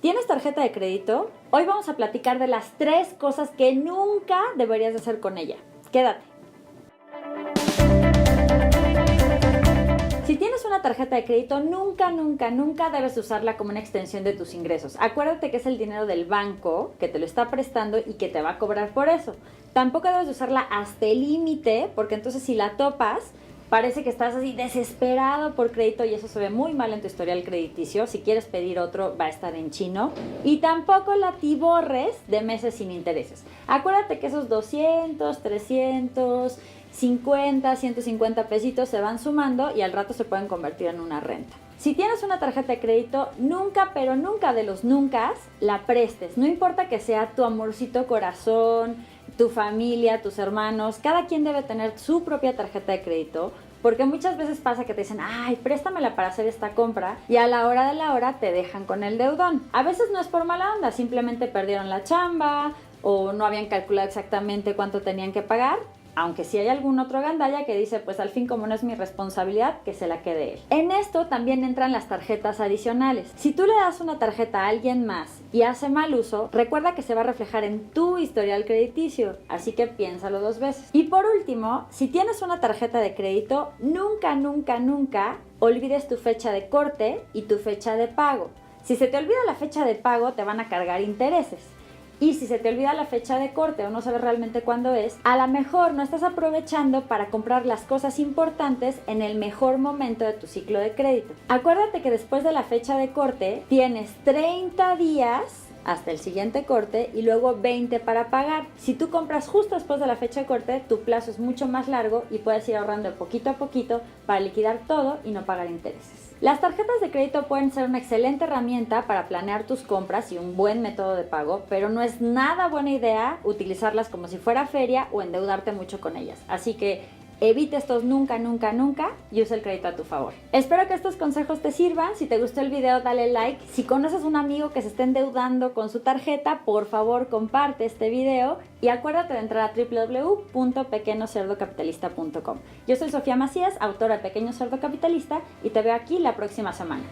¿Tienes tarjeta de crédito? Hoy vamos a platicar de las 3 cosas que nunca deberías de hacer con ella. Quédate. Si tienes una tarjeta de crédito, nunca debes usarla como una extensión de tus ingresos. Acuérdate que es el dinero del banco que te lo está prestando y que te va a cobrar por eso. Tampoco debes usarla hasta el límite, porque entonces si la topas, parece que estás así desesperado por crédito y eso se ve muy mal en tu historial crediticio. Si quieres pedir otro, va a estar en chino. Y tampoco la tiborres de meses sin intereses. Acuérdate que esos 200, 300, 50, 150 pesitos se van sumando y al rato se pueden convertir en una renta. Si tienes una tarjeta de crédito, nunca, pero nunca de los nunca, la prestes. No importa que sea tu amorcito corazón, tu familia, tus hermanos, cada quien debe tener su propia tarjeta de crédito, porque muchas veces pasa que te dicen, ay, préstamela para hacer esta compra, y a la hora de la hora te dejan con el deudón. A veces no es por mala onda, simplemente perdieron la chamba o no habían calculado exactamente cuánto tenían que pagar. Aunque sí hay algún otro gandalla que dice, pues al fin como no es mi responsabilidad, que se la quede él. En esto también entran las tarjetas adicionales. Si tú le das una tarjeta a alguien más y hace mal uso, recuerda que se va a reflejar en tu historial crediticio, así que piénsalo 2 veces. Y por último, si tienes una tarjeta de crédito, nunca olvides tu fecha de corte y tu fecha de pago. Si se te olvida la fecha de pago, te van a cargar intereses. Y si se te olvida la fecha de corte o no sabes realmente cuándo es, a lo mejor no estás aprovechando para comprar las cosas importantes en el mejor momento de tu ciclo de crédito. Acuérdate que después de la fecha de corte tienes 30 días hasta el siguiente corte y luego 20 para pagar. Si tú compras justo después de la fecha de corte, tu plazo es mucho más largo y puedes ir ahorrando de poquito a poquito para liquidar todo y no pagar intereses. Las tarjetas de crédito pueden ser una excelente herramienta para planear tus compras y un buen método de pago, pero no es nada buena idea utilizarlas como si fuera feria o endeudarte mucho con ellas. Así que evita estos nunca y usa el crédito a tu favor. Espero que estos consejos te sirvan. Si te gustó el video, dale like. Si conoces un amigo que se esté endeudando con su tarjeta, por favor comparte este video y acuérdate de entrar a www.pequeñocerdocapitalista.com. Yo soy Sofía Macías, autora de Pequeño Cerdo Capitalista, y te veo aquí la próxima semana.